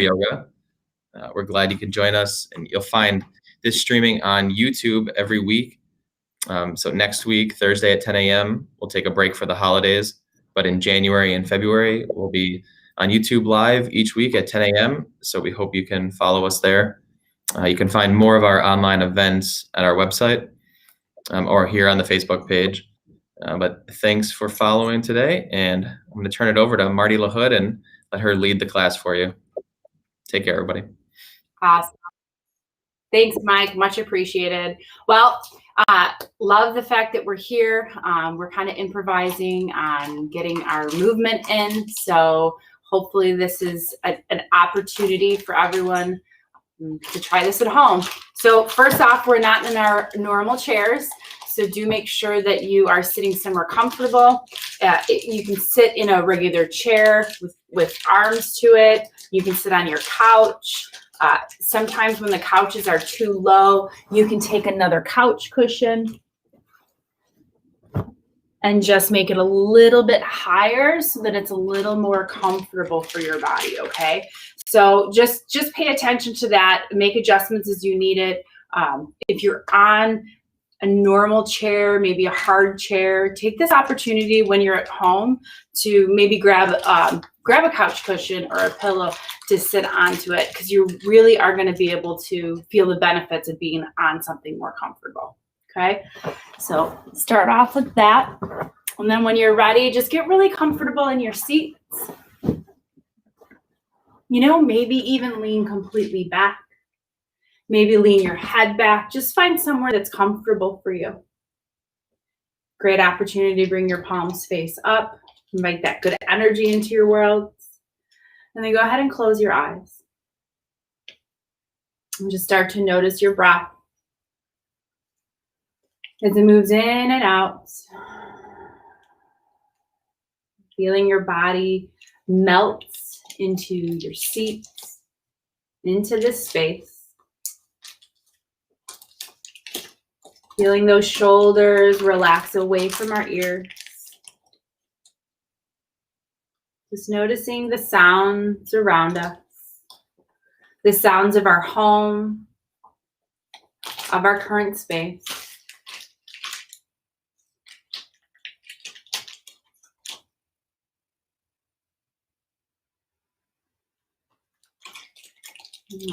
yoga. We're glad you could join us, and you'll find this streaming on YouTube every week. So next week, Thursday at 10 a.m., we'll take a break for the holidays. But in January and February, we'll be on YouTube Live each week at 10 a.m. So we hope you can follow us there. You can find more of our online events at our website or here on the Facebook page. But thanks for following today. And I'm going to turn it over to Marti Lahood and let her lead the class for you. Take care, everybody. Awesome. Thanks, Mike. Much appreciated. Well, love the fact that we're here. We're kind of improvising on getting our movement in. So hopefully this is an opportunity for everyone to try this at home. So first off, we're not in our normal chairs. So do make sure that you are sitting somewhere comfortable. You can sit in a regular chair with arms to it. You can sit on your couch. Sometimes when the couches are too low, you can take another couch cushion and just make it a little bit higher so that it's a little more comfortable for your body, okay? So just pay attention to that. Make adjustments as you need it. If you're on a normal chair, maybe a hard chair, take this opportunity when you're at home to maybe grab a couch cushion or a pillow to sit onto it, because you really are going to be able to feel the benefits of being on something more comfortable. Okay, so start off with that, and then when you're ready, just get really comfortable in your seats. You know, maybe even lean completely back. Maybe lean your head back. Just find somewhere that's comfortable for you. Great opportunity to bring your palms face up. Invite that good energy into your world. And then go ahead and close your eyes. And just start to notice your breath as it moves in and out. Feeling your body melt into your seats, into this space. Feeling those shoulders relax away from our ears. Just noticing the sounds around us, the sounds of our home, of our current space.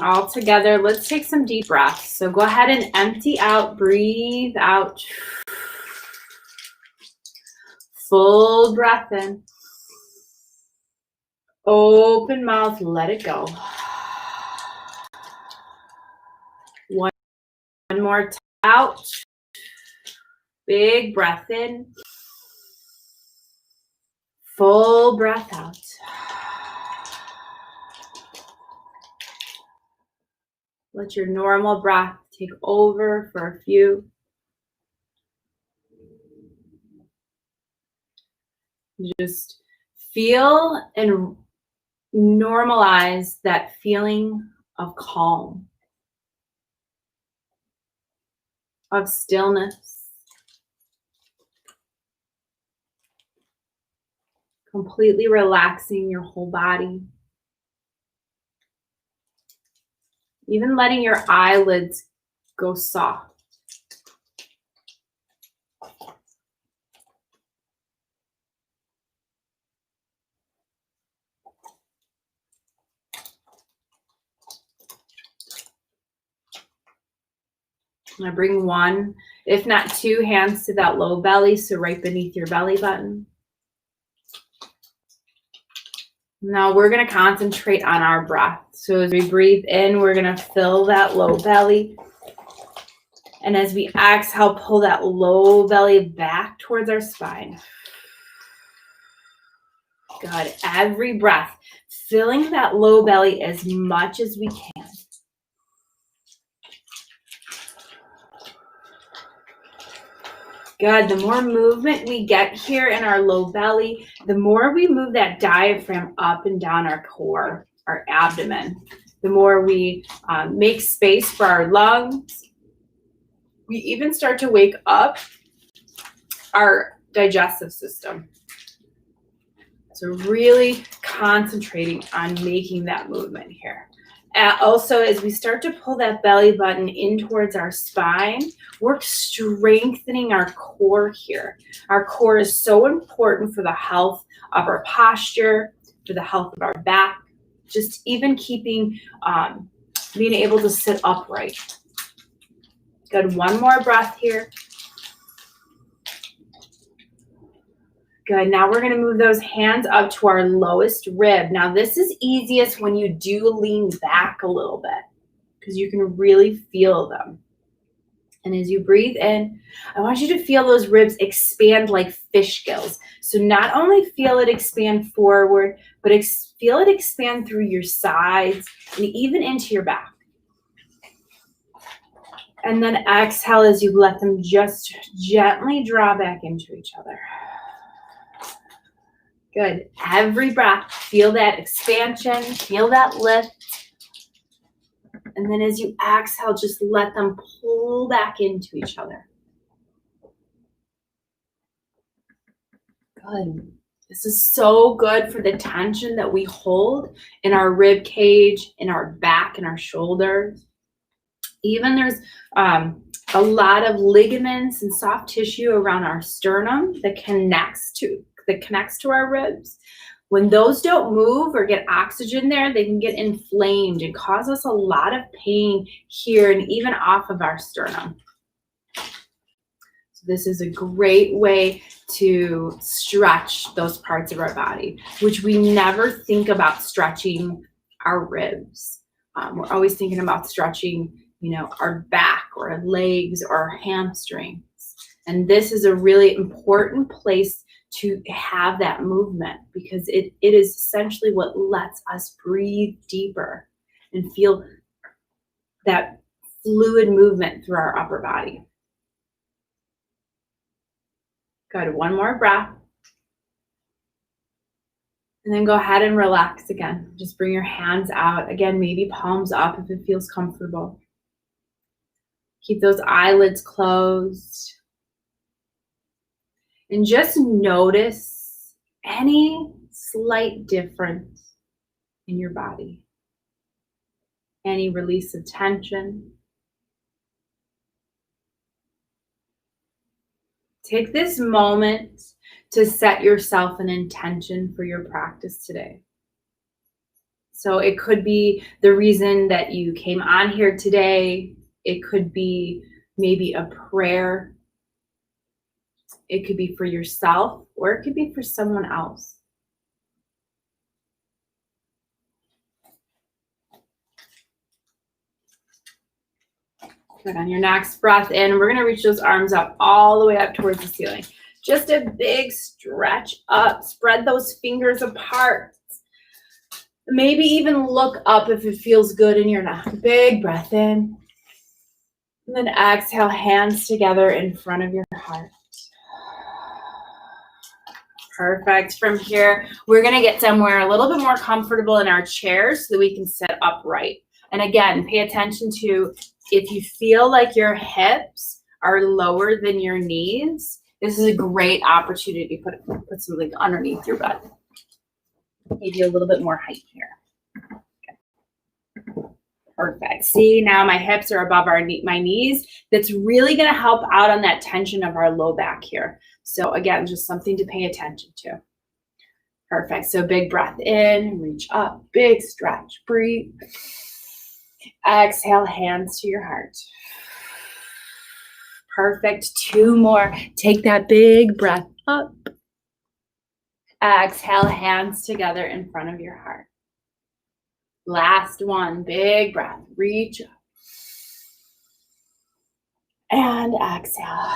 All together, let's take some deep breaths. So go ahead and empty out, breathe out. Full breath in. Open mouth, let it go. One more time out. Big breath in. Full breath out. Let your normal breath take over for a few. Just feel and normalize that feeling of calm, of stillness, completely relaxing your whole body. Even letting your eyelids go soft. I'm gonna bring one, if not two hands to that low belly, so right beneath your belly button. Now we're gonna concentrate on our breath. So as we breathe in, we're gonna fill that low belly. And as we exhale, pull that low belly back towards our spine. Good, every breath, filling that low belly as much as we can. Good, the more movement we get here in our low belly, the more we move that diaphragm up and down our core, our abdomen, the more we make space for our lungs. We even start to wake up our digestive system. So really concentrating on making that movement here. Also, as we start to pull that belly button in towards our spine, we're strengthening our core here. Our core is so important for the health of our posture, for the health of our back, just even keeping, being able to sit upright. Good, one more breath here. Good, now we're gonna move those hands up to our lowest rib. Now this is easiest when you do lean back a little bit because you can really feel them. And as you breathe in, I want you to feel those ribs expand like fish gills. So not only feel it expand forward, but feel it expand through your sides and even into your back. And then exhale as you let them just gently draw back into each other. Good. Every breath, feel that expansion, feel that lift. And then as you exhale, just let them pull back into each other. Good. This is so good for the tension that we hold in our rib cage, in our back, and our shoulders. Even there's a lot of ligaments and soft tissue around our sternum that connects to our ribs. When those don't move or get oxygen there, they can get inflamed and cause us a lot of pain here and even off of our sternum. So this is a great way to stretch those parts of our body, which we never think about stretching our ribs. We're always thinking about stretching, our back or our legs or our hamstrings. And this is a really important place to have that movement because it is essentially what lets us breathe deeper and feel that fluid movement through our upper body. Good, one more breath. And then go ahead and relax again. Just bring your hands out. Again, maybe palms up if it feels comfortable. Keep those eyelids closed. And just notice any slight difference in your body. Any release of tension. Take this moment to set yourself an intention for your practice today. So it could be the reason that you came on here today. It could be maybe a prayer. It could be for yourself, or it could be for someone else. Good. On your next breath in, we're going to reach those arms up all the way up towards the ceiling. Just a big stretch up. Spread those fingers apart. Maybe even look up if it feels good in your neck. Big breath in. And then exhale, hands together in front of your heart. Perfect. From here, we're going to get somewhere a little bit more comfortable in our chairs so that we can sit upright. And again, pay attention to if you feel like your hips are lower than your knees, this is a great opportunity to put something underneath your butt. Maybe a little bit more height here. Okay. Perfect. See, now my hips are above my knees. That's really going to help out on that tension of our low back here. So again, just something to pay attention to. Perfect. So big breath in, reach up, big stretch, breathe. Exhale, hands to your heart. Perfect. Two more. Take that big breath up. Exhale, hands together in front of your heart. Last one. Big breath. Reach up. And exhale.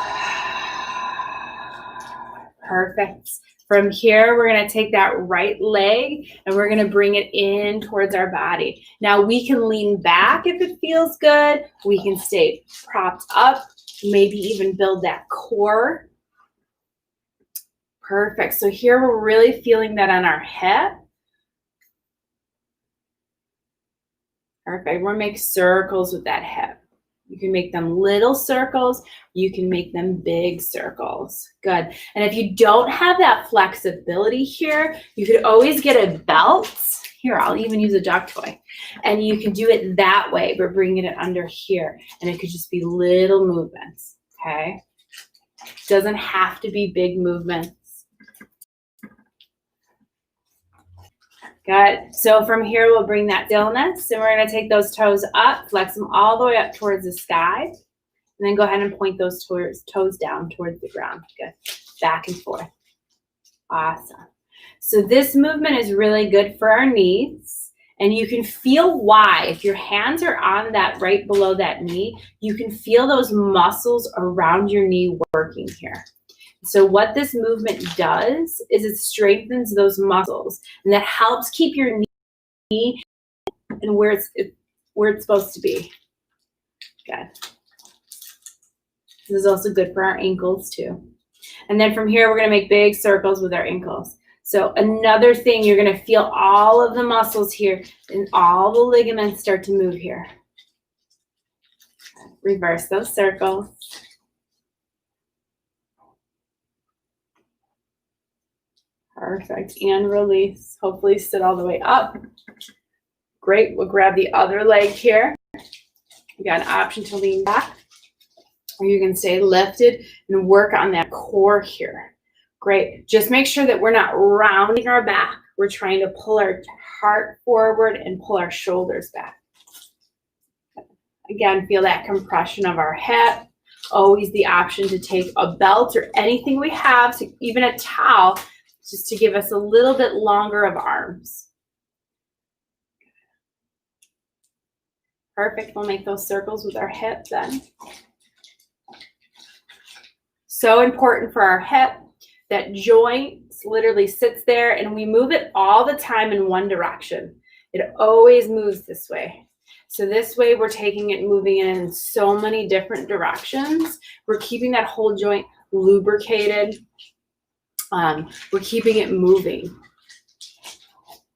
Perfect. From here, we're going to take that right leg and we're going to bring it in towards our body. Now we can lean back if it feels good. We can stay propped up, maybe even build that core. Perfect. So here we're really feeling that on our hip. Perfect. We're going to make circles with that hip. You can make them little circles. You can make them big circles. Good. And if you don't have that flexibility here, you could always get a belt. Here, I'll even use a duck toy. And you can do it that way, but bringing it under here. And it could just be little movements, okay? Doesn't have to be big movements. Good. So from here, we'll bring that stillness, and we're going to take those toes up, flex them all the way up towards the sky, and then go ahead and point those toes down towards the ground. Good. Back and forth. Awesome. So this movement is really good for our knees, and you can feel why. If your hands are on that right below that knee, you can feel those muscles around your knee working here. So what this movement does is it strengthens those muscles, and that helps keep your knee and where it's supposed to be. Good. This is also good for our ankles too. And then from here, we're going to make big circles with our ankles. So another thing, you're going to feel all of the muscles here and all the ligaments start to move here. Reverse those circles. Perfect. And release. Hopefully sit all the way up. Great. We'll grab the other leg here. You got an option to lean back, or you can stay lifted and work on that core here. Great. Just make sure that we're not rounding our back. We're trying to pull our heart forward and pull our shoulders back. Again, feel that compression of our hip. Always the option to take a belt or anything we have, to even a towel, just to give us a little bit longer of arms. Perfect. We'll make those circles with our hip then. So important for our hip. That joint literally sits there, and we move it all the time in one direction. It always moves this way. So this way we're taking it, moving it in so many different directions. We're keeping that whole joint lubricated. We're keeping it moving.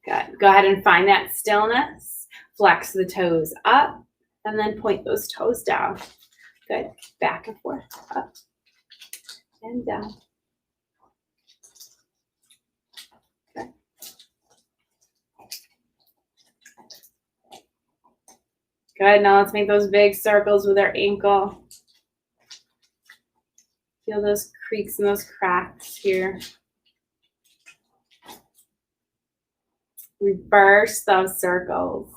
Good. Go ahead and find that stillness. Flex the toes up, and then point those toes down. Good. Back and forth, up and down. Okay. Good. Now let's make those big circles with our ankle. Feel those creaks and those cracks here. Reverse those circles.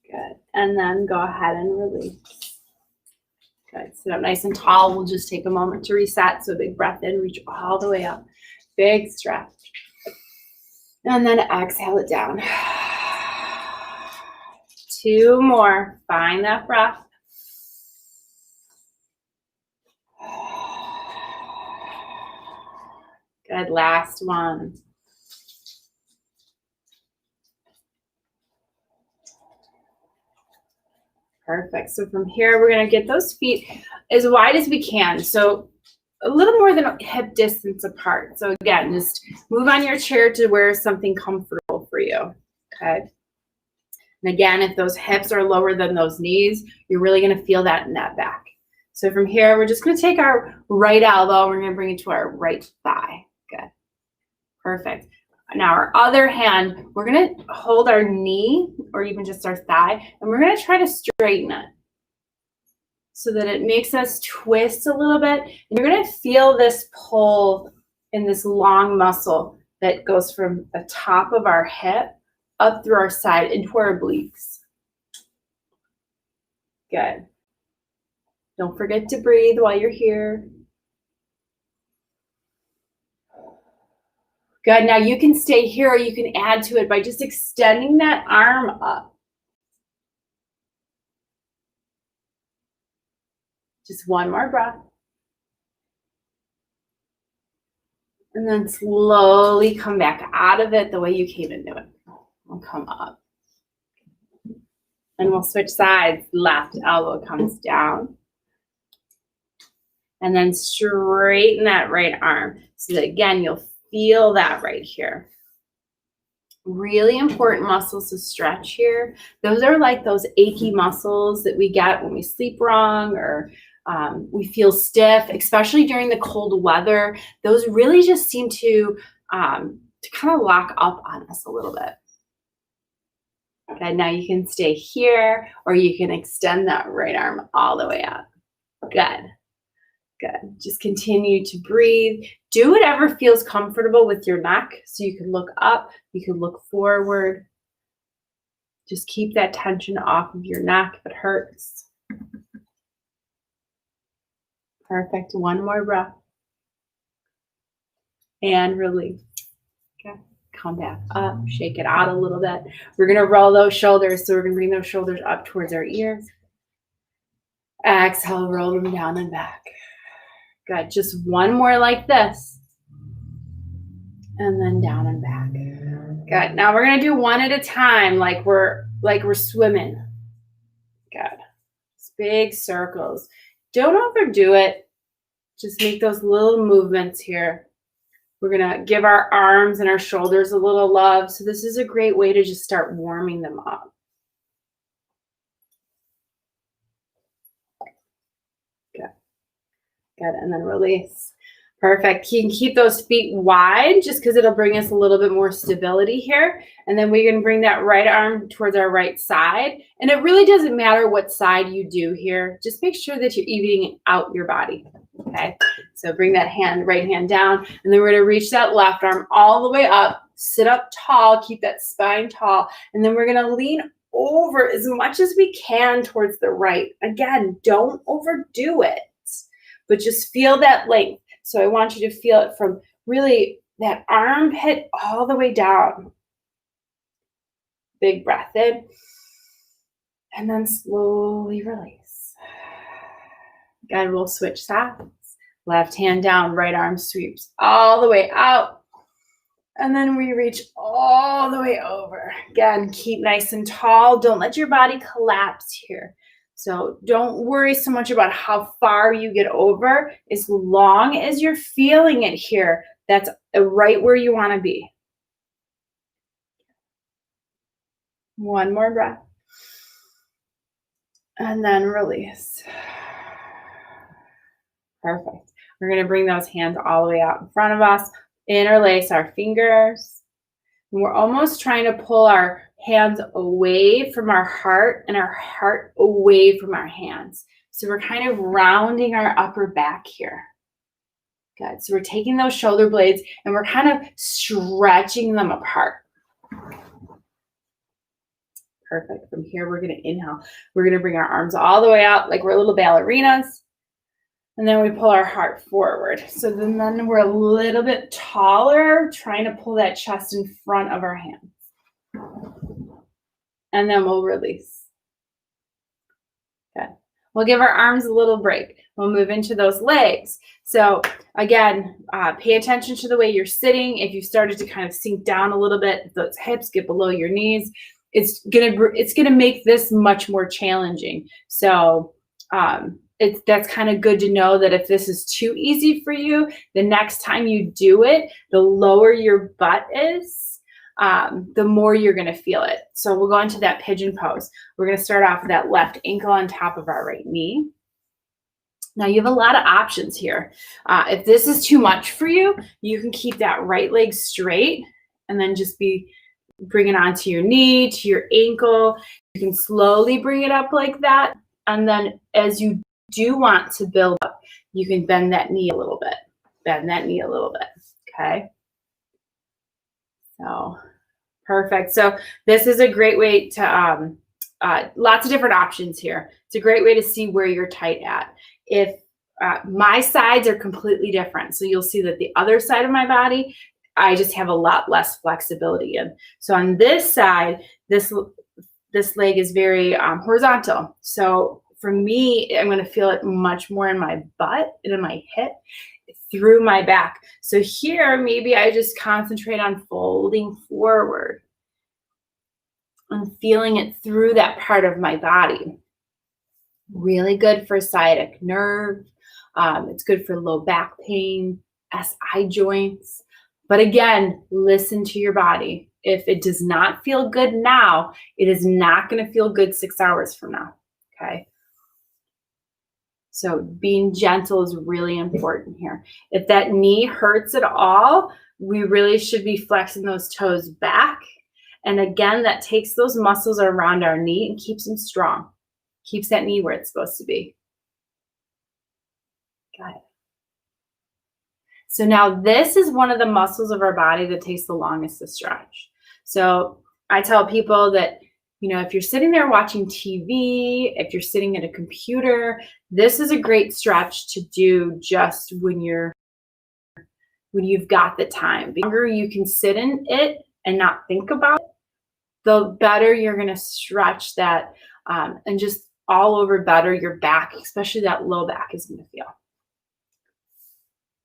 Good. And then go ahead and release. Good. Sit up nice and tall. We'll just take a moment to reset. So big breath in, reach all the way up. Big stretch. And then exhale it down. 2 more. Find that breath. Good. Last one. Perfect. So from here, we're going to get those feet as wide as we can. So a little more than a hip distance apart. So again, just move on your chair to where something comfortable for you. Okay. And again, if those hips are lower than those knees, you're really going to feel that in that back. So from here, we're just going to take our right elbow. We're going to bring it to our right thigh. Good. Perfect. Now our other hand, we're going to hold our knee or even just our thigh, and we're going to try to straighten it so that it makes us twist a little bit. And you're going to feel this pull in this long muscle that goes from the top of our hip up through our side into our obliques. Good. Don't forget to breathe while you're here. Good. Now you can stay here, or you can add to it by just extending that arm up. Just one more breath. And then slowly come back out of it the way you came into it. We'll come up. And we'll switch sides. Left elbow comes down. And then straighten that right arm so that, again, you'll feel that right here. Really important muscles to stretch here. Those are like those achy muscles that we get when we sleep wrong or we feel stiff, especially during the cold weather. Those really just seem to kind of lock up on us a little bit. Okay, now you can stay here, or you can extend that right arm all the way up. Good. Good. Just continue to breathe. Do whatever feels comfortable with your neck. So you can look up, you can look forward. Just keep that tension off of your neck if it hurts. Perfect. One more breath. And release. Okay. Come back up, shake it out a little bit. We're going to roll those shoulders. So we're going to bring those shoulders up towards our ears. Exhale, roll them down and back. Good. Just one more like this. And then down and back. Good. Now we're going to do one at a time, like we're swimming. Good. Just big circles. Don't overdo it. Just make those little movements here. We're going to give our arms and our shoulders a little love. So this is a great way to just start warming them up. Good. Good. And then release. Perfect. You can keep those feet wide just because it'll bring us a little bit more stability here. And then we can bring that right arm towards our right side. And it really doesn't matter what side you do here. Just make sure that you're evening out your body. Okay. So bring that right hand down. And then we're going to reach that left arm all the way up. Sit up tall. Keep that spine tall. And then we're going to lean over as much as we can towards the right. Again, don't overdo it, but just feel that length. So I want you to feel it from really that armpit all the way down. Big breath in. And then slowly release. Good, we'll switch sides. Left hand down, right arm sweeps all the way out. And then we reach all the way over. Again, keep nice and tall. Don't let your body collapse here. So don't worry so much about how far you get over, as long as you're feeling it here. That's right where you want to be. One more breath. And then release. Perfect. We're going to bring those hands all the way out in front of us. Interlace our fingers. And we're almost trying to pull our hands away from our heart and our heart away from our hands. So we're kind of rounding our upper back here. Good. So we're taking those shoulder blades and we're kind of stretching them apart. Perfect. From here, we're going to inhale. We're going to bring our arms all the way out like we're little ballerinas. And then we pull our heart forward. So then we're a little bit taller, trying to pull that chest in front of our hands. And then we'll release. Good. We'll give our arms a little break. We'll move into those legs. So again, pay attention to the way you're sitting. If you started to kind of sink down a little bit, if those hips get below your knees, it's gonna make this much more challenging. So that's kind of good to know that if this is too easy for you, the next time you do it, the lower your butt is, the more you're going to feel it. So we'll go into that pigeon pose. We're going to start off with that left ankle on top of our right knee. Now you have a lot of options here. If this is too much for you, you can keep that right leg straight and then just bring it onto your knee, to your ankle. You can slowly bring it up like that. And then as you do want to build up, you can bend that knee a little bit. Bend that knee a little bit. Okay. So perfect. So this is a great way to, lots of different options here. It's a great way to see where you're tight at. If my sides are completely different. So you'll see that the other side of my body, I just have a lot less flexibility in. So on this side, this leg is very horizontal. So for me, I'm going to feel it much more in my butt and in my hip through my back. So here, maybe I just concentrate on folding forward and feeling it through that part of my body. Really good for sciatic nerve. It's good for low back pain, SI joints. But again, listen to your body. if it does not feel good now, it is not going to feel good 6 hours from now. Okay. So being gentle is really important here. If that knee hurts at all, we really should be flexing those toes back. And again, that takes those muscles around our knee and keeps them strong. Keeps that knee where it's supposed to be. Got it. So now this is one of the muscles of our body that takes the longest to stretch. So I tell people that, you know, if you're sitting there watching TV, if you're sitting at a computer, this is a great stretch to do just when you've got the time. The longer you can sit in it and not think about it, the better you're going to stretch that, and just all over better your back, especially that low back, is going to feel.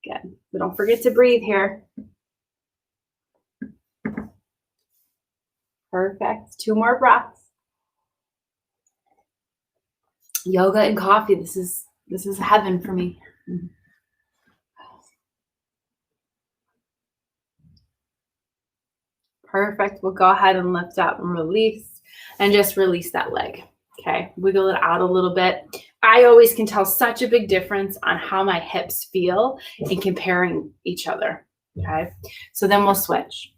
Good. But don't forget to breathe here. Perfect. 2 more breaths. Yoga and coffee. This is heaven for me. Perfect. We'll go ahead and lift up and release, and just release that leg. Okay. Wiggle it out a little bit. I always can tell such a big difference on how my hips feel in comparing each other. Okay. So then we'll switch.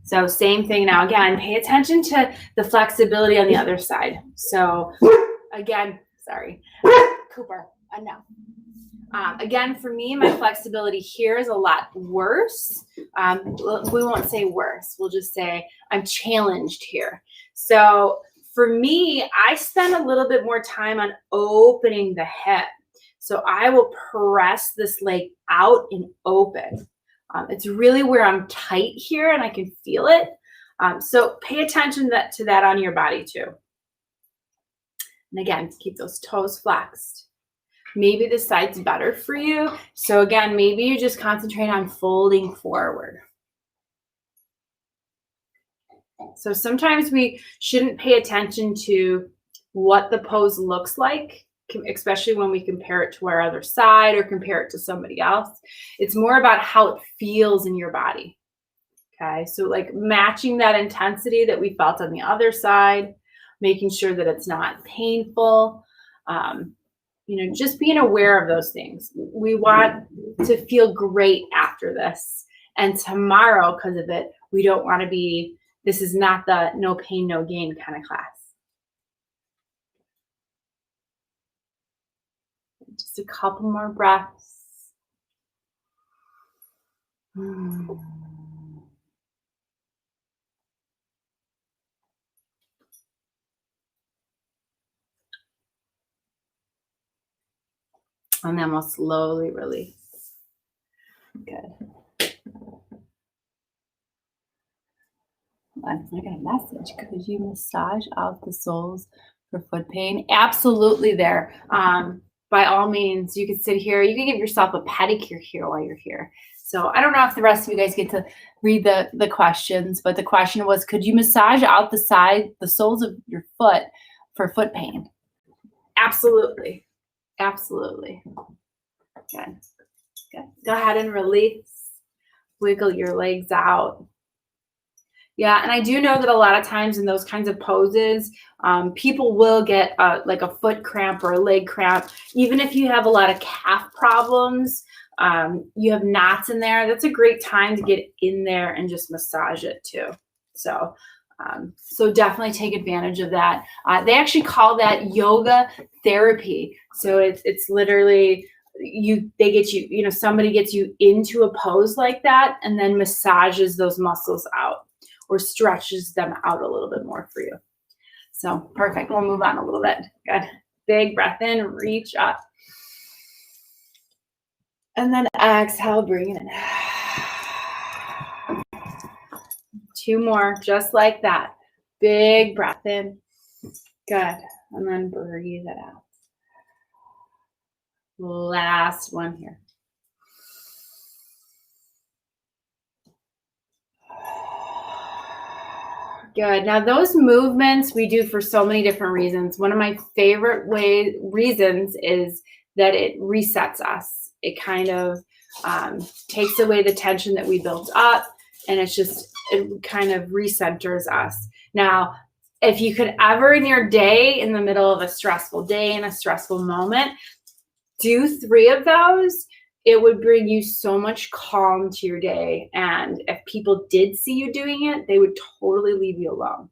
So same thing now. Again, pay attention to the flexibility on the other side. So again, sorry, Cooper, enough. Again, for me, my flexibility here is a lot worse. We won't say worse. We'll just say I'm challenged here. So for me, I spend a little bit more time on opening the hip. So I will press this leg out and open. It's really where I'm tight here and I can feel it. So pay attention to that on your body too. And again, keep those toes flexed. Maybe this side's better for you. So again, maybe you just concentrate on folding forward. So sometimes we shouldn't pay attention to what the pose looks like, especially when we compare it to our other side or compare it to somebody else. It's more about how it feels in your body. Okay, so like matching that intensity that we felt on the other side, making sure that it's not painful. You know, just being aware of those things. We want to feel great after this. And tomorrow, because of it, we don't want to be, this is not the no pain, no gain kind of class. Just a couple more breaths. And then we'll slowly release. Good. I got a message. Could you massage out the soles for foot pain? Absolutely there. By all means, you can sit here. You can give yourself a pedicure here while you're here. So I don't know if the rest of you guys get to read the questions, but the question was, could you massage out the soles of your foot for foot pain? Absolutely. Absolutely. Good. Good. Go ahead and release. Wiggle your legs out. Yeah, and I do know that a lot of times in those kinds of poses, people will get like a foot cramp or a leg cramp. Even if you have a lot of calf problems, you have knots in there, that's a great time to get in there and just massage it too. So definitely take advantage of that. They actually call that yoga therapy. So it's literally they get you, you know, somebody gets you into a pose like that and then massages those muscles out or stretches them out a little bit more for you. So perfect. We'll move on a little bit. Good. Big breath in, reach up. And then exhale, bring it in. 2 more, just like that. Big breath in. Good. And then breathe it out. Last one here. Good. Now those movements we do for so many different reasons. One of my favorite reasons is that it resets us. It kind of takes away the tension that we built up, and it's it kind of recenters us. Now, if you could ever in your day, in the middle of a stressful day, in a stressful moment, do 3 of those, it would bring you so much calm to your day. And if people did see you doing it, they would totally leave you alone.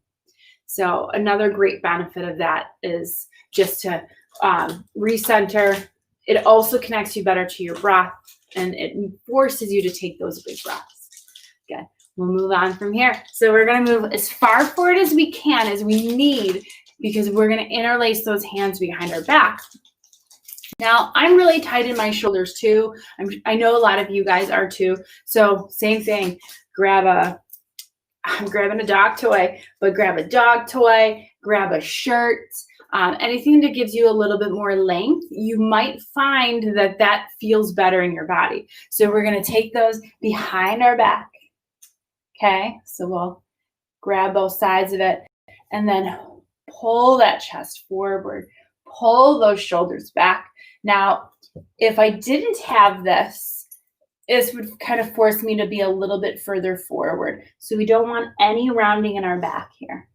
So another great benefit of that is just to recenter. It also connects you better to your breath, and it forces you to take those big breaths. Good. We'll move on from here. So we're going to move as far forward as we can, as we need, because we're going to interlace those hands behind our back. Now, I'm really tight in my shoulders too. I know a lot of you guys are too. So same thing. I'm grabbing a dog toy, but grab a dog toy, grab a shirt, anything that gives you a little bit more length. You might find that that feels better in your body. So we're going to take those behind our back. Okay, so we'll grab both sides of it and then pull that chest forward, pull those shoulders back. Now, if I didn't have this would kind of force me to be a little bit further forward. So we don't want any rounding in our back here.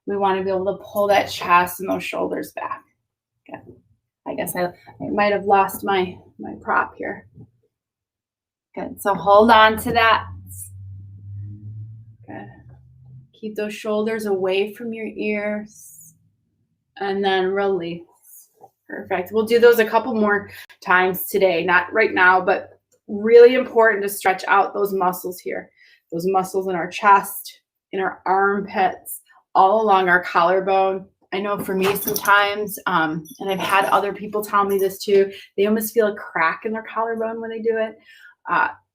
We want to be able to pull that chest and those shoulders back. Okay. I guess I might have lost my prop here. Good. So hold on to that. Good. Keep those shoulders away from your ears. And then release. Perfect. We'll do those a couple more times today. Not right now, but really important to stretch out those muscles here. Those muscles in our chest, in our armpits, all along our collarbone. I know for me sometimes, and I've had other people tell me this too, they almost feel a crack in their collarbone when they do it.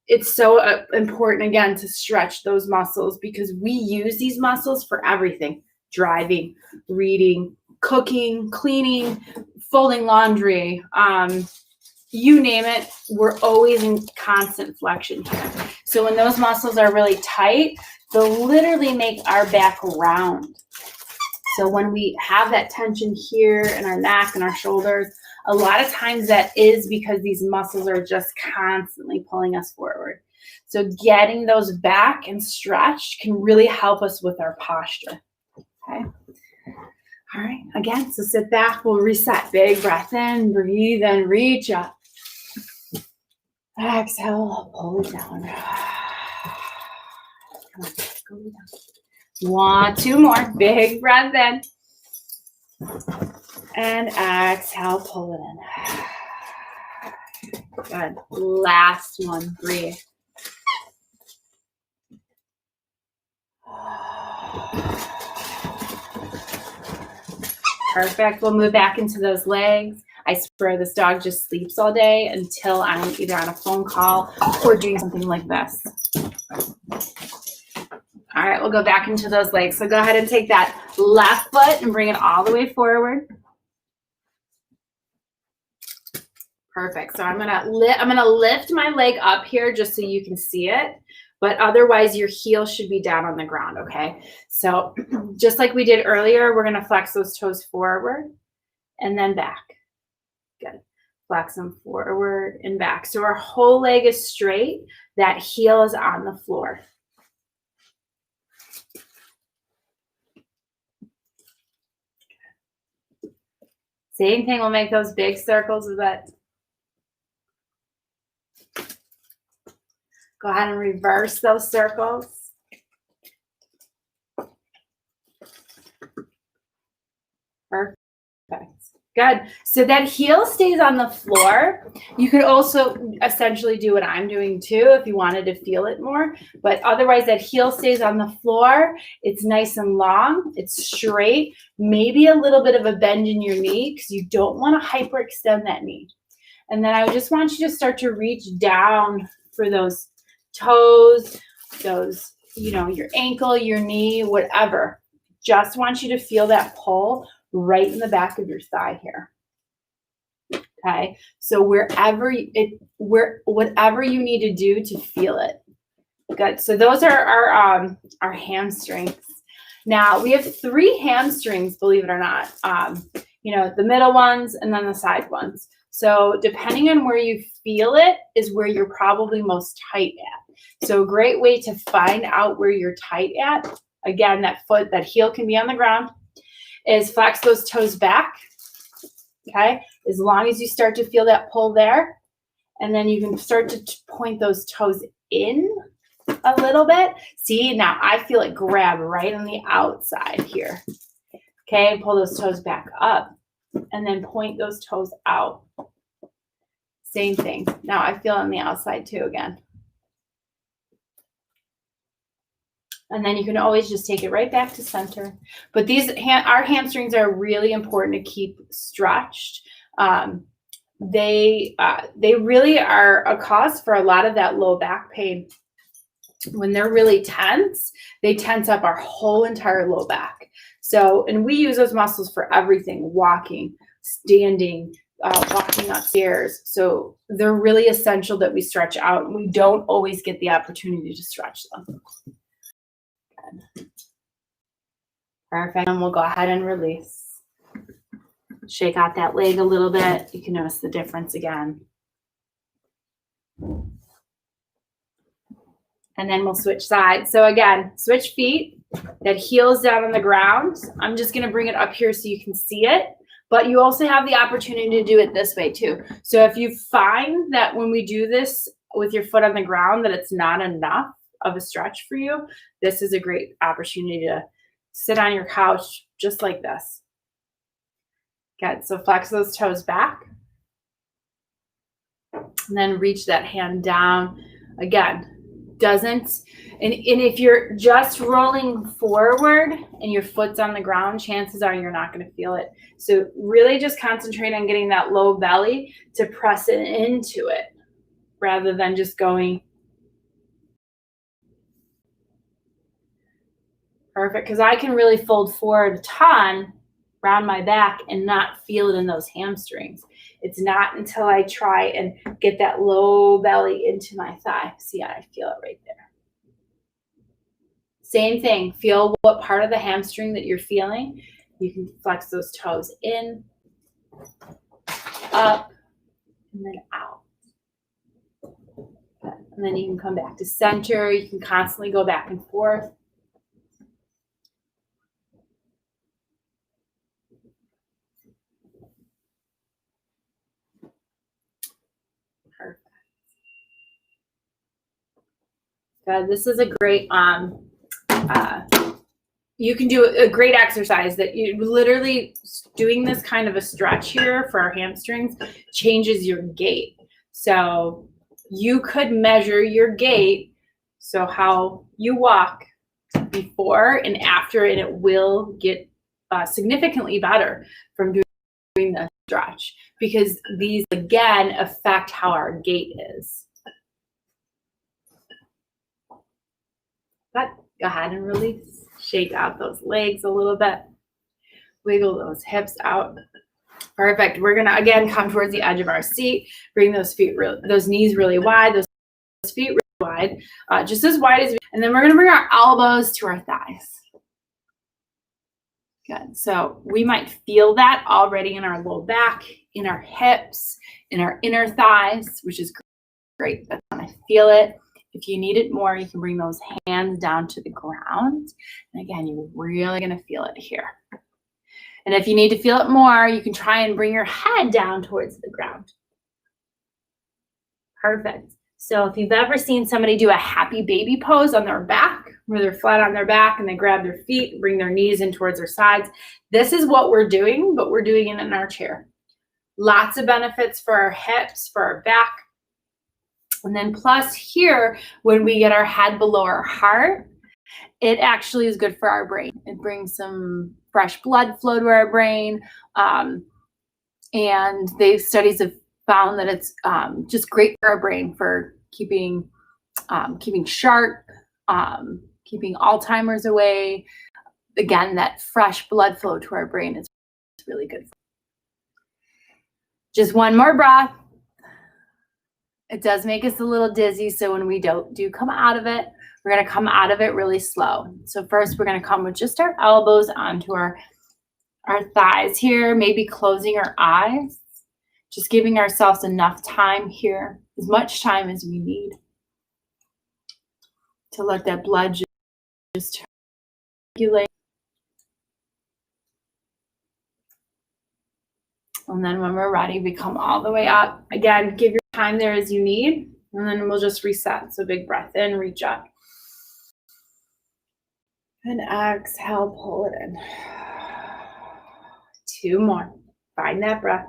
It's so important, again, to stretch those muscles because we use these muscles for everything. Driving, reading, cooking, cleaning, folding laundry, you name it, we're always in constant flexion here. So when those muscles are really tight, they'll literally make our back round. So when we have that tension here in our neck and our shoulders, a lot of times that is because these muscles are just constantly pulling us forward. So getting those back and stretched can really help us with our posture. Okay. All right. Again, so sit back. We'll reset. Big breath in, breathe and reach up. Exhale, pull it down. Come on, go down. 1, 2 more. Big breath in. And exhale, pull it in. Good. Last one. Breathe. Perfect. We'll move back into those legs. I swear this dog just sleeps all day until I'm either on a phone call or doing something like this. All right, we'll go back into those legs. So go ahead and take that left foot and bring it all the way forward. Perfect. So I'm gonna lift my leg up here just so you can see it, but otherwise your heel should be down on the ground, okay? So just like we did earlier, we're gonna flex those toes forward and then back. Good. Flex them forward and back. So our whole leg is straight. That heel is on the floor. Same thing, we'll make those big circles with that. Go ahead and reverse those circles. Perfect. Good. So that heel stays on the floor. You could also essentially do what I'm doing too if you wanted to feel it more. But otherwise, that heel stays on the floor. It's nice and long. It's straight. Maybe a little bit of a bend in your knee because you don't want to hyperextend that knee. And then I just want you to start to reach down for those toes, those, your ankle, your knee, whatever. Just want you to feel that pull right in the back of your thigh here. Okay, so whatever you need to do to feel it. Good. So those are our hamstrings. Now we have 3 hamstrings, believe it or not. The middle ones and then the side ones. So depending on where you feel it is where you're probably most tight at. So a great way to find out where you're tight at, again, that heel can be on the ground, is flex those toes back, okay? As long as you start to feel that pull there, and then you can start to point those toes in a little bit. See, now I feel it grab right on the outside here. Okay, pull those toes back up and then point those toes out. Same thing. Now I feel on the outside too again. And then you can always just take it right back to center. But our hamstrings are really important to keep stretched. They really are a cause for a lot of that low back pain. When they're really tense, they tense up our whole entire low back. So, and we use those muscles for everything: walking, standing, walking upstairs. So they're really essential that we stretch out, and we don't always get the opportunity to stretch them. Good. Perfect. And we'll go ahead and release. Shake out that leg a little bit. You can notice the difference again. And then we'll switch sides. So again, switch feet. That heel's down on the ground. I'm just going to bring it up here so you can see it. But you also have the opportunity to do it this way too. So if you find that when we do this with your foot on the ground that it's not enough of a stretch for you, this is a great opportunity to sit on your couch just like this. Good. So flex those toes back. And then reach that hand down. Again, and if you're just rolling forward and your foot's on the ground, chances are you're not going to feel it. So really just concentrate on getting that low belly to press it into it rather than just going. Perfect. Because I can really fold forward a ton around my back and not feel it in those hamstrings. It's not until I try and get that low belly into my thigh. See, I feel it right there. Same thing. Feel what part of the hamstring that you're feeling. You can flex those toes in, up, and then out. And then you can come back to center. You can constantly go back and forth. Good. This is a great, you can do a great exercise that you literally doing this kind of a stretch here for our hamstrings changes your gait. So you could measure your gait, so how you walk before and after, and it will get significantly better from doing the stretch, because these again affect how our gait is. But go ahead and release. Shake out those legs a little bit. Wiggle those hips out. Perfect. We're gonna again come towards the edge of our seat. Bring those knees really wide, those feet really wide, just as wide as we. And then we're gonna bring our elbows to our thighs. Good. So we might feel that already in our low back, in our hips, in our inner thighs, which is great. That's when I feel it. If you need it more, you can bring those hands down to the ground. And again, you're really going to feel it here. And if you need to feel it more, you can try and bring your head down towards the ground. Perfect. So if you've ever seen somebody do a happy baby pose on their back, where they're flat on their back and they grab their feet and bring their knees in towards their sides, this is what we're doing, but we're doing it in our chair. Lots of benefits for our hips, for our back. And then plus here, when we get our head below our heart, it actually is good for our brain. It brings some fresh blood flow to our brain. And studies have found that it's just great for our brain for keeping sharp, keeping Alzheimer's away. Again, that fresh blood flow to our brain is really good. Just one more breath. It does make us a little dizzy, so when we do come out of it, we're going to come out of it really slow. So first, we're going to come with just our elbows onto our thighs here, maybe closing our eyes. Just giving ourselves enough time here, as much time as we need to let that blood just circulate. And then when we're ready, we come all the way up. Again, give your time there as you need, and then we'll just reset. So big breath in, reach up. And exhale, pull it in. 2 more. Find that breath.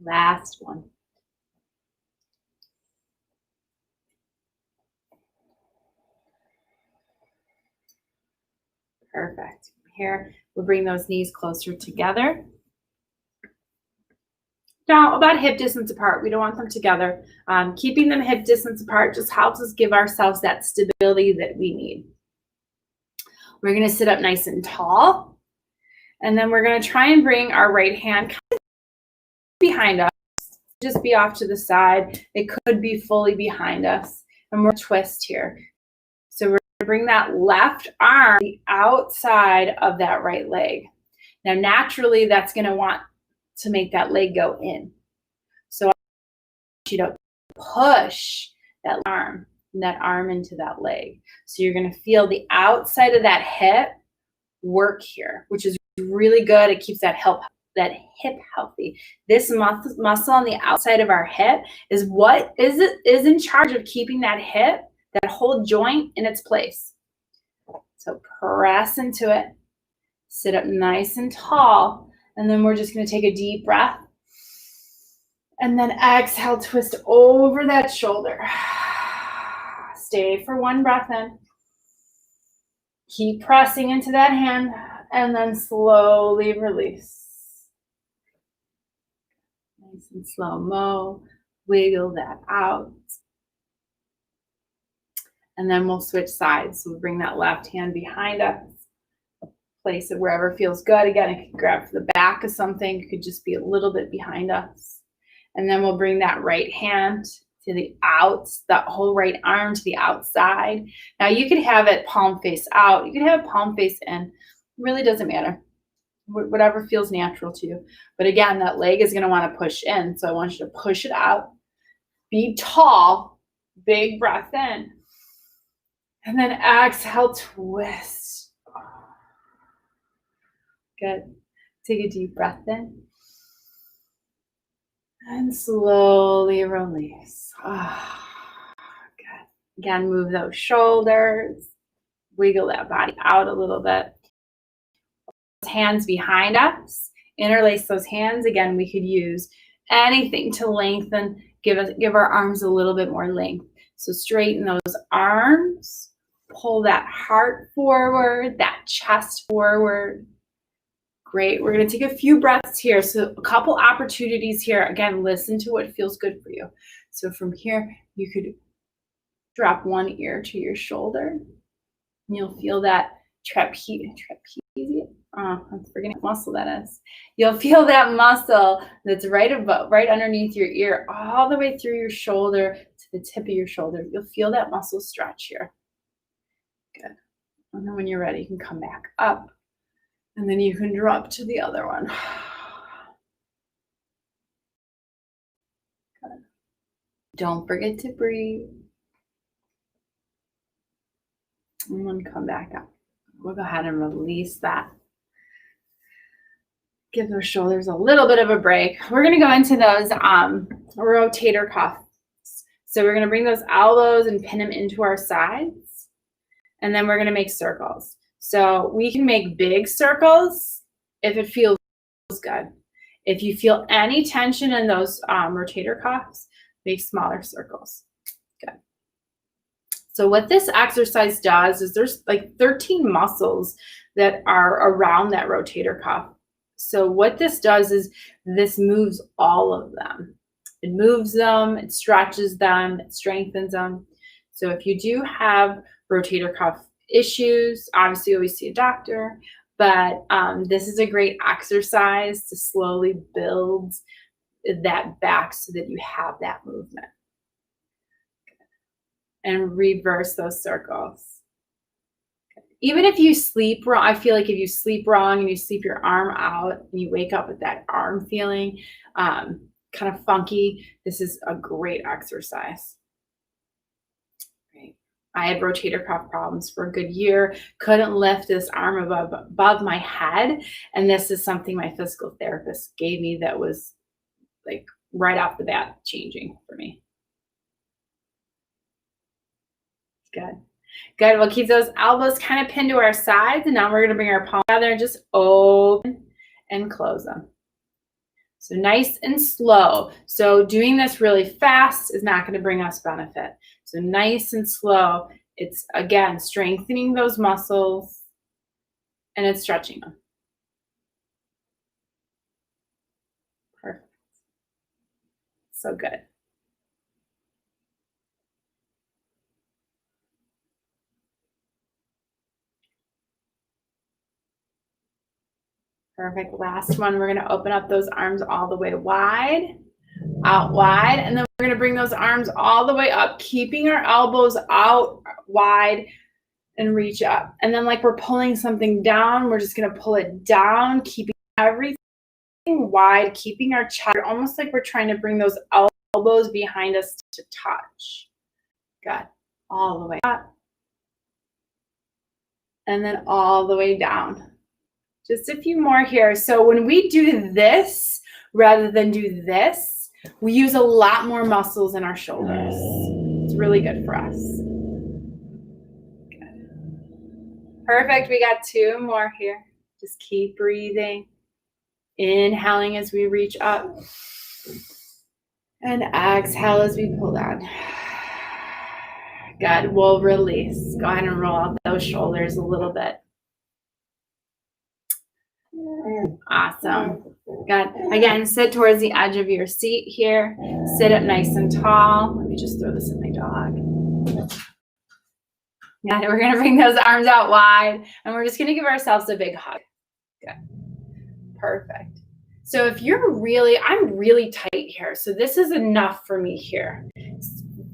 Last one. Perfect. Here, we'll bring those knees closer together. Now, about hip distance apart. We don't want them together. Keeping them hip distance apart just helps us give ourselves that stability that we need. We're going to sit up nice and tall. And then we're going to try and bring our right hand kind of behind us. Just be off to the side. It could be fully behind us. And we're twist here. So we're going to bring that left arm the outside of that right leg. Now, naturally, that's going to want to make that leg go in. So I want you to push that arm and that arm into that leg. So you're going to feel the outside of that hip work here, which is really good. It keeps that hip healthy. This muscle on the outside of our hip is what is in charge of keeping that hip, that whole joint in its place. So press into it. Sit up nice and tall. And then we're just going to take a deep breath. And then exhale, twist over that shoulder. Stay for 1 breath in. Keep pressing into that hand. And then slowly release. Nice and slow-mo. Wiggle that out. And then we'll switch sides. So we'll bring that left hand behind us. Place it wherever feels good. Again, it could grab for the back of something. It could just be a little bit behind us. And then we'll bring that right hand to the outs, that whole right arm to the outside. Now you could have it palm face out. You could have palm face in. It really doesn't matter. Whatever feels natural to you. But again, that leg is going to want to push in. So I want you to push it out. Be tall. Big breath in. And then exhale, twist. Good. Take a deep breath in. And slowly release. Good. Again, move those shoulders. Wiggle that body out a little bit. Hands behind us. Interlace those hands. Again, we could use anything to lengthen, give our arms a little bit more length. So straighten those arms. Pull that heart forward, that chest forward. Great. We're going to take a few breaths here. So a couple opportunities here. Again, listen to what feels good for you. So from here, you could drop one ear to your shoulder. And you'll feel that trapezius. I'm forgetting what muscle that is. You'll feel that muscle that's right underneath your ear, all the way through your shoulder to the tip of your shoulder. You'll feel that muscle stretch here. Good. And then when you're ready, you can come back up. And then you can drop to the other one. Good. Don't forget to breathe. And then come back up. We'll go ahead and release that. Give those shoulders a little bit of a break. We're going to go into those rotator cuffs. So we're going to bring those elbows and pin them into our sides. And then we're going to make circles. So we can make big circles if it feels good. If you feel any tension in those rotator cuffs, make smaller circles. Good. So what this exercise does is there's like 13 muscles that are around that rotator cuff. So what this does is this moves all of them. It moves them, it stretches them, it strengthens them. So if you do have rotator cuff issues, obviously always see a doctor, but this is a great exercise to slowly build that back so that you have that movement. And reverse those circles. Even if you sleep wrong, I feel like if you sleep wrong and you sleep your arm out and you wake up with that arm feeling kind of funky, this is a great exercise. Right. I had rotator cuff problems for a good year, couldn't lift this arm above my head. And this is something my physical therapist gave me that was like right off the bat changing for me. Good. Good. We'll keep those elbows kind of pinned to our sides. And now we're going to bring our palms together and just open and close them. So nice and slow. So doing this really fast is not going to bring us benefit. So nice and slow. It's, again, strengthening those muscles and it's stretching them. Perfect. So good. Perfect. Last one, we're going to open up those arms all the way wide, out wide, and then we're going to bring those arms all the way up, keeping our elbows out wide and reach up. And then like we're pulling something down, we're just going to pull it down, keeping everything wide, keeping our chest, almost like we're trying to bring those elbows behind us to touch. Good. All the way up. And then all the way down. Just a few more here. So when we do this, rather than do this, we use a lot more muscles in our shoulders. It's really good for us. Good. Perfect. We got two more here. Just keep breathing. Inhaling as we reach up. And exhale as we pull down. Good. We'll release. Go ahead and roll out those shoulders a little bit. Awesome. Good. Again, sit towards the edge of your seat here. Sit up nice and tall. Let me just throw this in my dog. Yeah, we're going to bring those arms out wide, and we're just going to give ourselves a big hug. Good. Perfect. So if I'm really tight here. So this is enough for me here.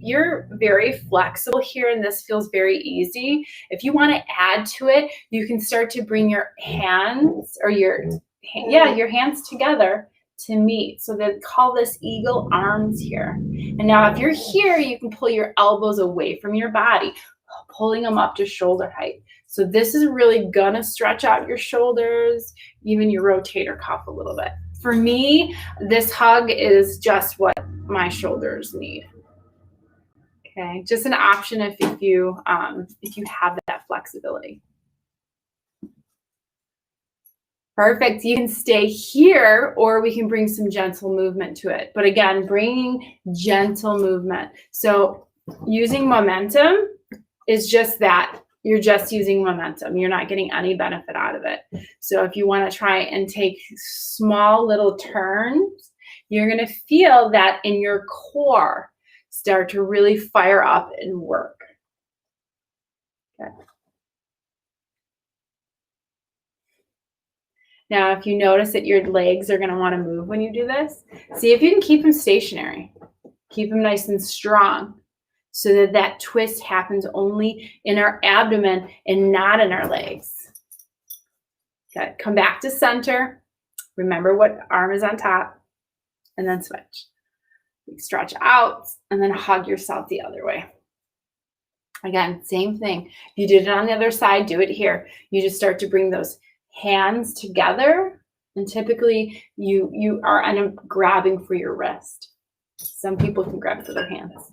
You're very flexible here, and this feels very easy. If you want to add to it, you can start to bring your hands or your hands together to meet. So they call this eagle arms here. And now if you're here, you can pull your elbows away from your body, pulling them up to shoulder height. So this is really gonna stretch out your shoulders, even your rotator cuff a little bit. For me, this hug is just what my shoulders need. Okay, just an option if you have that flexibility. Perfect. You can stay here, or we can bring some gentle movement to it. But again, bringing gentle movement. So using momentum is just that. You're just using momentum. You're not getting any benefit out of it. So if you want to try and take small little turns, you're going to feel that in your core start to really fire up and work. Okay. Now, if you notice that your legs are going to want to move when you do this, see if you can keep them stationary. Keep them nice and strong so that that twist happens only in our abdomen and not in our legs. Okay. Come back to center. Remember what arm is on top, and then switch. Stretch out and then hug yourself the other way. Again, same thing. If you did it on the other side, do it here. You just start to bring those hands together, and typically you are end up grabbing for your wrist. Some people can grab for their hands,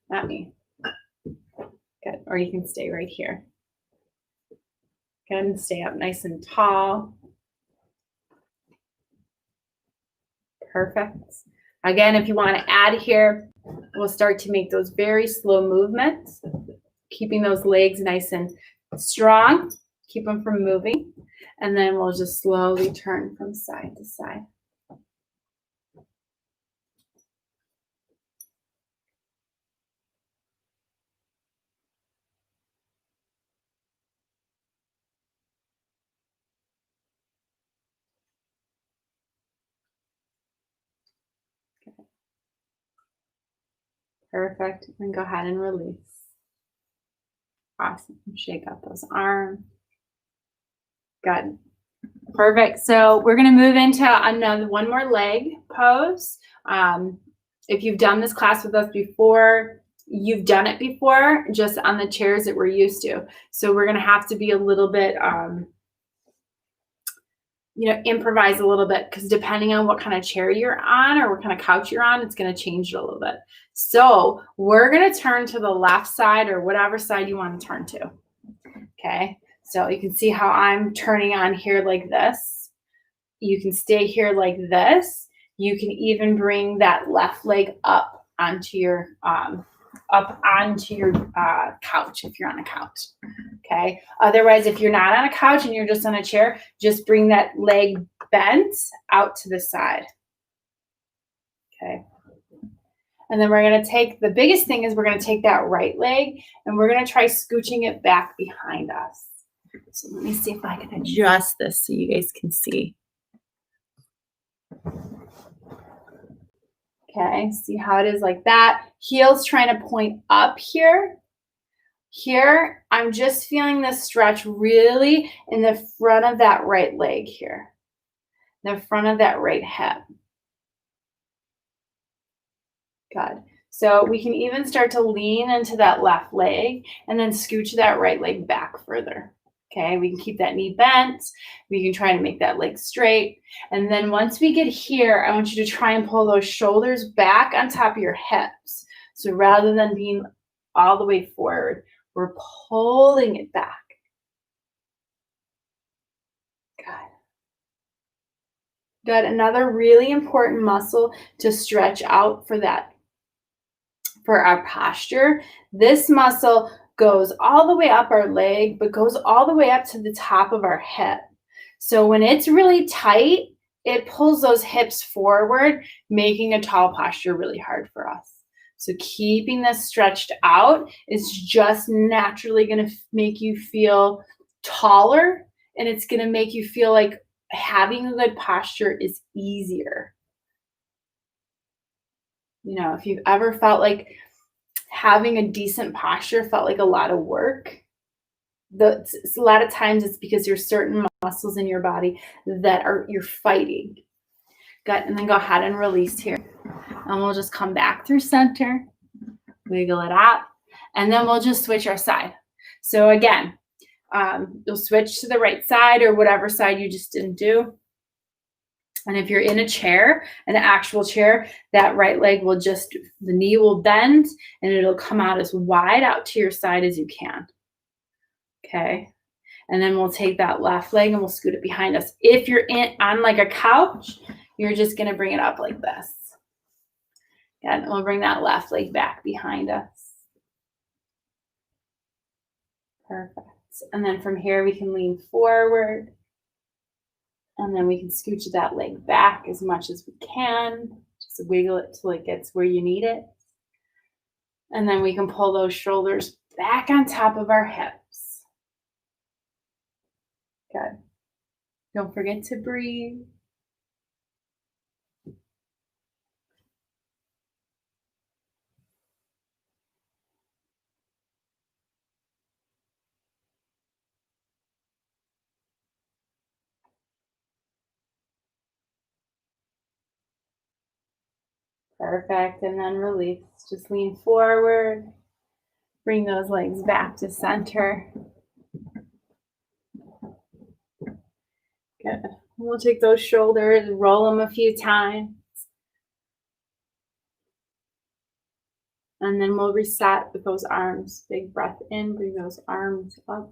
not me. Good. Or you can stay right here. Good. And stay up nice and tall. Perfect. Again, if you want to add here, we'll start to make those very slow movements, keeping those legs nice and strong, keep them from moving, and then we'll just slowly turn from side to side. Perfect. And go ahead and release. Awesome. Shake out those arms. Good. Perfect. So we're going to move into one more leg pose. If you've done this class with us before, you've done it before, just on the chairs that we're used to. So we're going to have to be a little bit, improvise a little bit, because depending on what kind of chair you're on or what kind of couch you're on, it's going to change it a little bit. So we're going to turn to the left side, or whatever side you want to turn to. Okay. So you can see how I'm turning on here like this. You can stay here like this. You can even bring that left leg up onto your couch if you're on a couch. Okay. Otherwise, if you're not on a couch and you're just on a chair, just bring that leg bent out to the side. Okay. And then we're going to take, the biggest thing is we're going to take that right leg and we're going to try scooching it back behind us. So let me see if I can adjust this so you guys can see. Okay, see how it is like that. Heels trying to point up here. Here, I'm just feeling this stretch really in the front of that right leg here. The front of that right hip. Good. So we can even start to lean into that left leg and then scooch that right leg back further. Okay, we can keep that knee bent. We can try to make that leg straight. And then once we get here, I want you to try and pull those shoulders back on top of your hips. So rather than being all the way forward, we're pulling it back. Good. Good. Another really important muscle to stretch out for that, for our posture. This muscle goes all the way up our leg, but goes all the way up to the top of our hip. So when it's really tight, it pulls those hips forward, making a tall posture really hard for us. So keeping this stretched out is just naturally going to make you feel taller, and it's going to make you feel like having a good posture is easier. You know, if you've ever felt like having a decent posture felt like a lot of work, a lot of times it's because there's certain muscles in your body that you're fighting. Good. And then go ahead and release here. And we'll just come back through center, wiggle it out, and then we'll just switch our side. So again, you'll switch to the right side or whatever side you just didn't do. And if you're in a chair, an actual chair, that right leg will just, the knee will bend and it'll come out as wide out to your side as you can. Okay. And then we'll take that left leg and we'll scoot it behind us. If you're on like a couch, you're just going to bring it up like this. And we'll bring that left leg back behind us. Perfect. And then from here, we can lean forward. And then we can scooch that leg back as much as we can. Just wiggle it till it gets where you need it. And then we can pull those shoulders back on top of our hips. Good. Don't forget to breathe. Perfect. And then release. Just lean forward. Bring those legs back to center. Good. We'll take those shoulders and roll them a few times. And then we'll reset with those arms. Big breath in. Bring those arms up.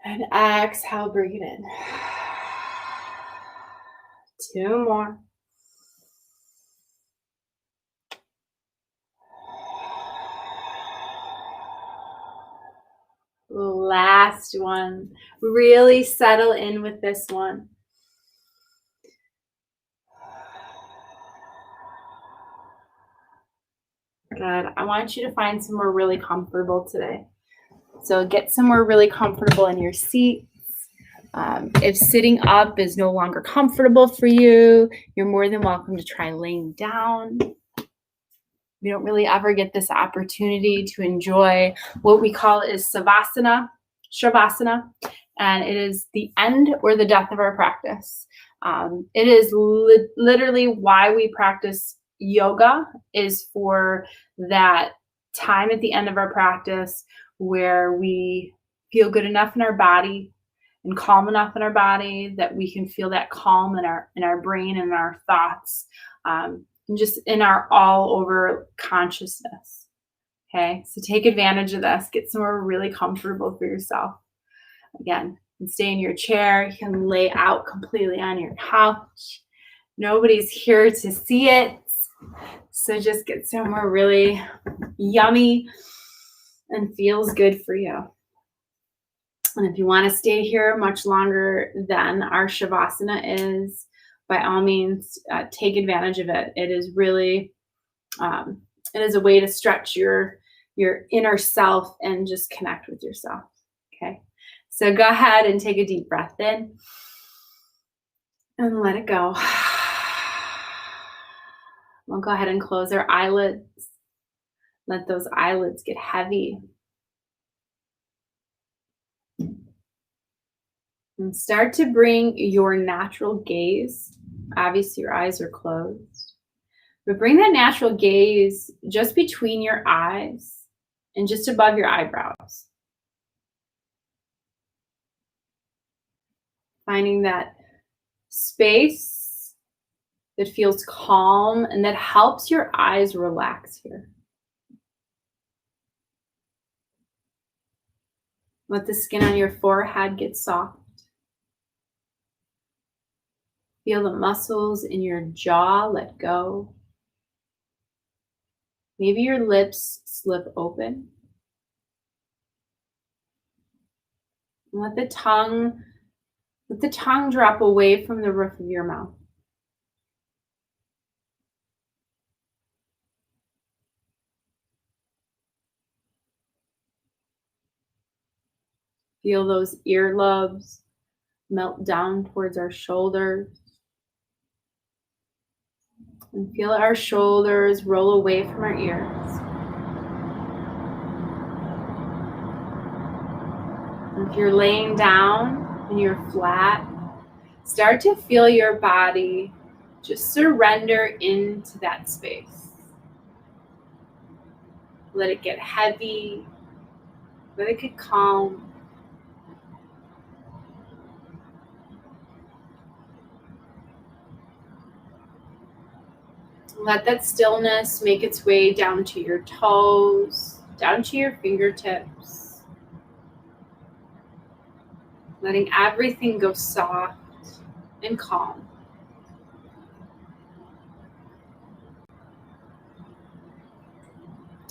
And exhale, bring it in. 2 more. Last one. Really settle in with this one. Good. I want you to find somewhere really comfortable today. So get somewhere really comfortable in your seats. If sitting up is no longer comfortable for you, you're more than welcome to try laying down. We don't really ever get this opportunity to enjoy what we call is Savasana Sravasana, and it is the end or the death of our practice. It is literally why we practice yoga, is for that time at the end of our practice where we feel good enough in our body and calm enough in our body that we can feel that calm in our brain and our thoughts, and just in our all over consciousness. Okay, so take advantage of this. Get somewhere really comfortable for yourself. Again, you can stay in your chair. You can lay out completely on your couch. Nobody's here to see it. So just get somewhere really yummy and feels good for you. And if you want to stay here much longer than our Shavasana is, by all means, take advantage of it. It is really, it is a way to stretch your inner self and just connect with yourself. Okay, so go ahead and take a deep breath in and let it go. We'll go ahead and close our eyelids. Let those eyelids get heavy. And start to bring your natural gaze. Obviously, your eyes are closed. But bring that natural gaze just between your eyes and just above your eyebrows. Finding that space that feels calm and that helps your eyes relax here. Let the skin on your forehead get soft. Feel the muscles in your jaw let go. Maybe your lips slip open. And let the tongue drop away from the roof of your mouth. Feel those earlobes melt down towards our shoulders. And feel our shoulders roll away from our ears. And if you're laying down and you're flat, start to feel your body just surrender into that space. Let it get heavy. Let it get calm. Let that stillness make its way down to your toes, down to your fingertips. Letting everything go soft and calm.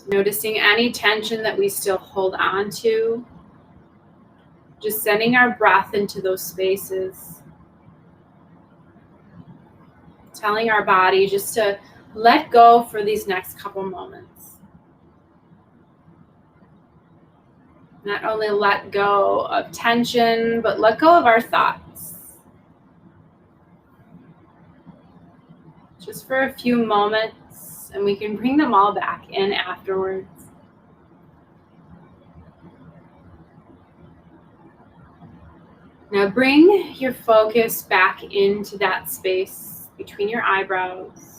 Noticing any tension that we still hold on to. Just sending our breath into those spaces. Telling our body just to let go for these next couple moments. Not only let go of tension, but let go of our thoughts. Just for a few moments, and we can bring them all back in afterwards. Now bring your focus back into that space between your eyebrows.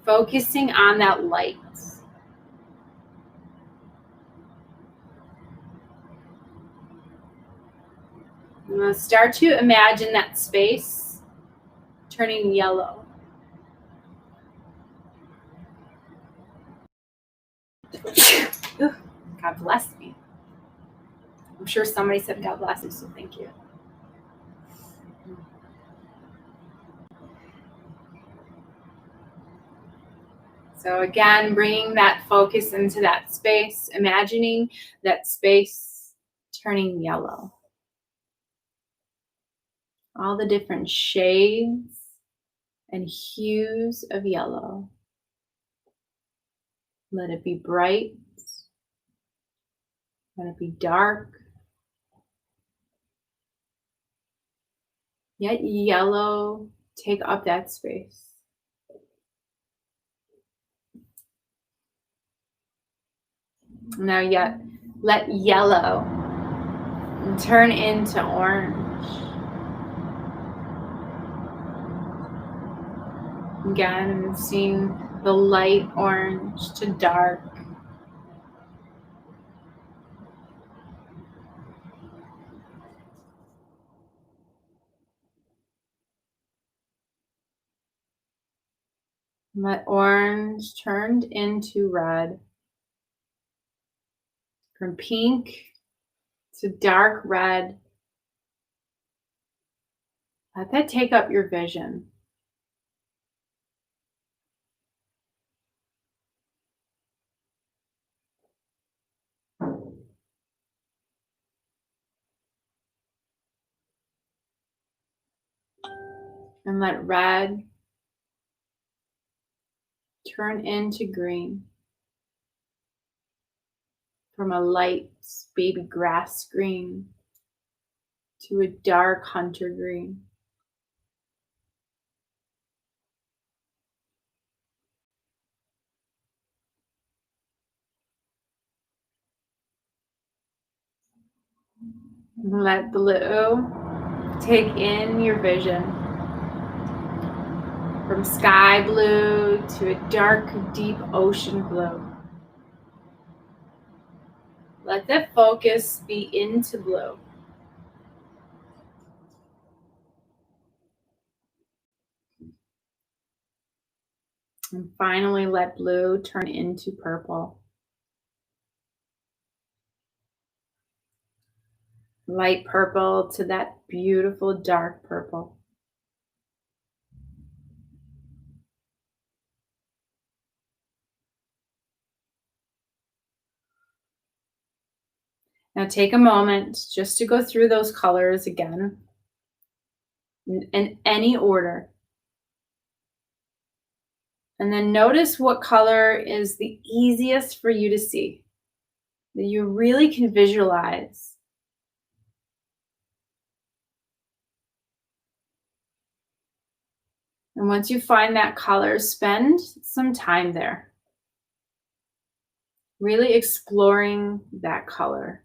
Focusing on that light. I'm going to start to imagine that space turning yellow. God bless me. I'm sure somebody said God bless you, so thank you. So again, bringing that focus into that space, imagining that space turning yellow. All the different shades and hues of yellow. Let it be bright. Let it be dark. Yet yellow take up that space. Now yet let yellow turn into orange. Again, seeing the light orange to dark. Let orange turned into red. From pink to dark red. Let that take up your vision. And let red turn into green. From a light baby grass green to a dark hunter green. And let blue take in your vision. From sky blue to a dark, deep ocean blue. Let the focus be into blue. And finally, let blue turn into purple. Light purple to that beautiful dark purple. Now take a moment just to go through those colors again in any order. And then notice what color is the easiest for you to see, that you really can visualize. And once you find that color, spend some time there, really exploring that color.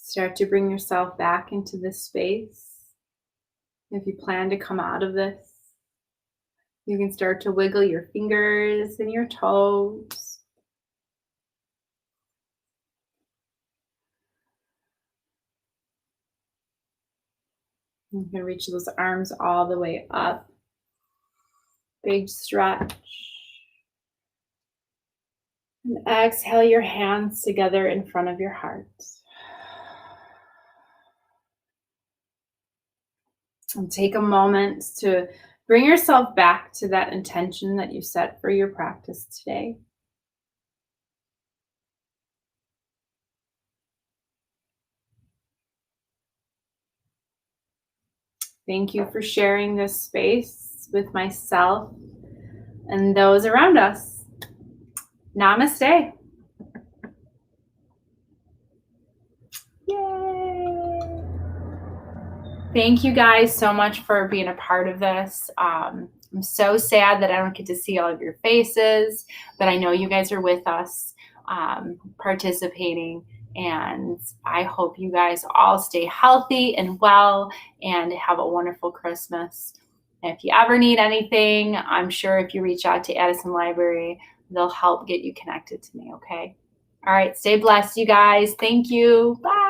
Start to bring yourself back into this space. If you plan to come out of this, you can start to wiggle your fingers and your toes. You can reach those arms all the way up. Big stretch. And exhale your hands together in front of your heart. And take a moment to bring yourself back to that intention that you set for your practice today. Thank you for sharing this space with myself and those around us. Namaste. Yay! Thank you guys so much for being a part of this. I'm so sad that I don't get to see all of your faces, but I know you guys are with us participating. And I hope you guys all stay healthy and well and have a wonderful Christmas. And if you ever need anything, I'm sure if you reach out to Addison Library, they'll help get you connected to me, okay? All right, stay blessed, you guys. Thank you. Bye.